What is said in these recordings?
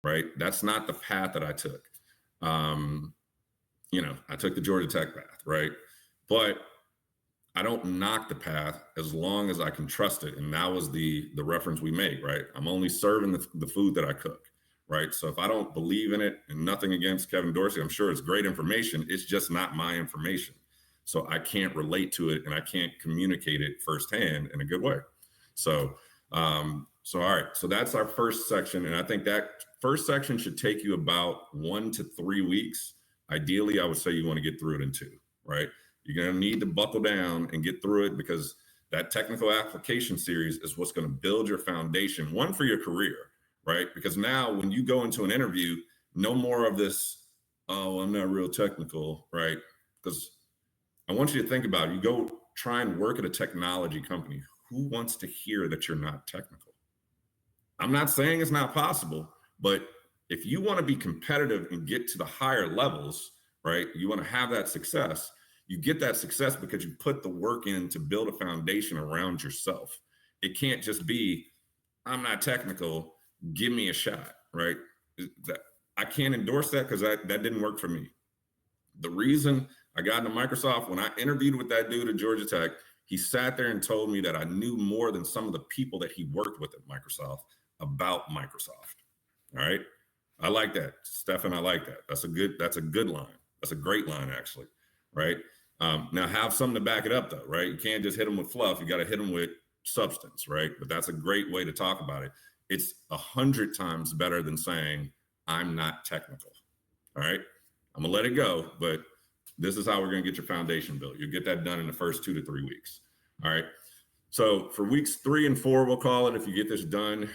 right? That's not the path that I took. Um, I took the Georgia Tech path, right? But I don't knock the path as long as I can trust it. And that was the reference we made, right? I'm only serving the food that I cook, right? So if I don't believe in it, and nothing against Kevin Dorsey, I'm sure it's great information. It's just not my information. So I can't relate to it and I can't communicate it firsthand in a good way. So, all right. So that's our first section. And I think that first section should take you about 1 to 3 weeks. Ideally, I would say you want to get through it in 2, right? You're going to need to buckle down and get through it, because that technical application series is what's going to build your foundation, one, for your career, right? Because now when you go into an interview, no more of this, oh, I'm not real technical, right? Because I want you to think about it. You go try and work at a technology company. Who wants to hear that you're not technical? I'm not saying it's not possible, but if you want to be competitive and get to the higher levels, right? You want to have that success. You get that success because you put the work in to build a foundation around yourself. It can't just be, I'm not technical, give me a shot, right? I can't endorse that, because that didn't work for me. The reason I got into Microsoft, when I interviewed with that dude at Georgia Tech, he sat there and told me that I knew more than some of the people that he worked with at Microsoft about Microsoft. All right. I like that, Stefan. I like that. That's a good line. That's a great line, actually. Right. Now have something to back it up, though, right? You can't just hit them with fluff. You got to hit them with substance, right? But that's a great way to talk about it. It's 100 times better than saying, I'm not technical. All right. I'm gonna let it go, but this is how we're gonna get your foundation built. You'll get that done in the first 2 to 3 weeks. All right. So for weeks 3 and 4, we'll call it, if you get this done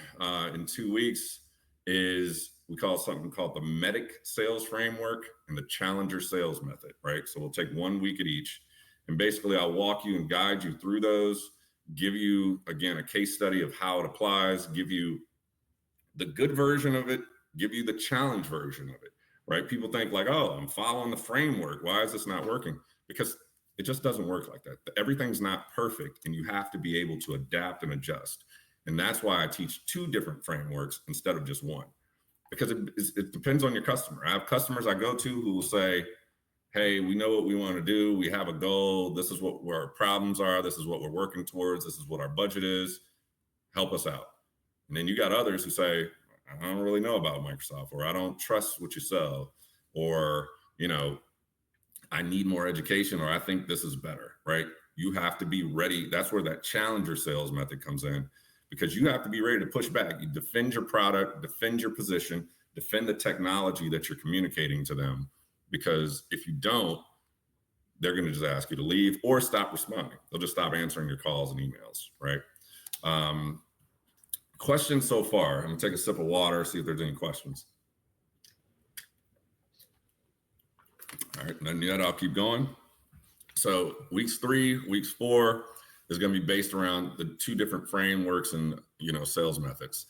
in 2 weeks, we call something called the MEDDIC sales framework and the challenger sales method, right? So we'll take 1 week at each, and basically I'll walk you and guide you through those, give you, again, a case study of how it applies, give you the good version of it, give you the challenge version of it, right? People think like, oh, I'm following the framework. Why is this not working? Because it just doesn't work like that. Everything's not perfect, and you have to be able to adapt and adjust. And that's why I teach 2 different frameworks instead of just 1. Because it depends on your customer. I have customers I go to who will say, hey, we know what we want to do. We have a goal. This is what our problems are. This is what we're working towards. This is what our budget is. Help us out. And then you got others who say, I don't really know about Microsoft, or I don't trust what you sell, or, I need more education, or I think this is better, right? You have to be ready. That's where that challenger sales method comes in, because you have to be ready to push back. You defend your product, defend your position, defend the technology that you're communicating to them, because if you don't, they're going to just ask you to leave or stop responding. They'll just stop answering your calls and emails, right? Questions so far? I'm going to take a sip of water, see if there's any questions. All right, none yet. I'll keep going. So weeks 3, weeks 4 is going to be based around the 2 different frameworks and, sales methods.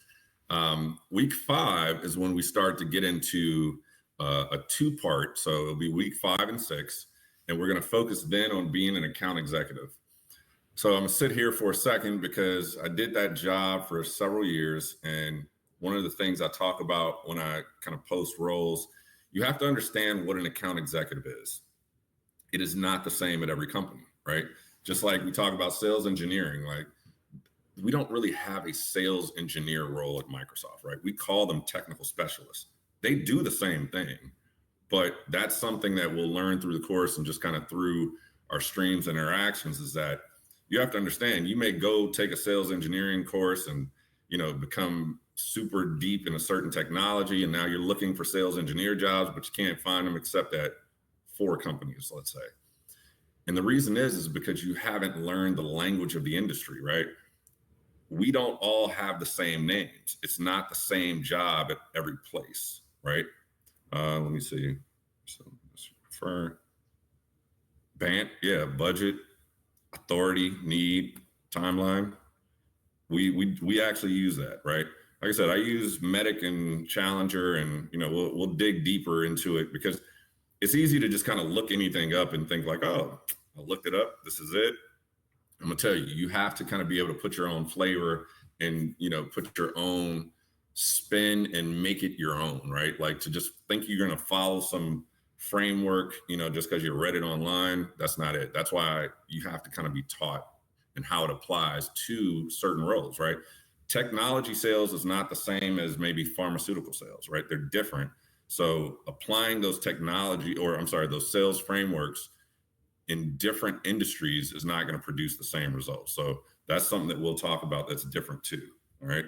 Week 5 is when we start to get into a 2-part. So it'll be week 5 and 6, and we're going to focus then on being an account executive. So I'm going to sit here for a second, because I did that job for several years. And one of the things I talk about when I kind of post roles, you have to understand what an account executive is. It is not the same at every company, right? Just like we talk about sales engineering, like we don't really have a sales engineer role at Microsoft, right? We call them technical specialists. They do the same thing, but that's something that we'll learn through the course and just kind of through our streams and interactions, is that you have to understand, you may go take a sales engineering course and, become super deep in a certain technology, and now you're looking for sales engineer jobs, but you can't find them except at 4 companies, let's say. And the reason is because you haven't learned the language of the industry, right? We don't all have the same names. It's not the same job at every place, right? Let me see. So for BANT, yeah, budget, authority, need, timeline. We actually use that, right? Like I said, I use MEDDIC and Challenger, and we'll dig deeper into it, because it's easy to just kind of look anything up and think like, oh, I looked it up. This is it. I'm gonna tell you, you have to kind of be able to put your own flavor and put your own spin and make it your own, right? Like to just think you're going to follow some framework, just because you read it online. That's not it. That's why you have to kind of be taught and how it applies to certain roles, right? Technology sales is not the same as maybe pharmaceutical sales, right? They're different. So applying those technology, or I'm sorry, those sales frameworks in different industries is not going to produce the same results. So that's something that we'll talk about that's different too. All right.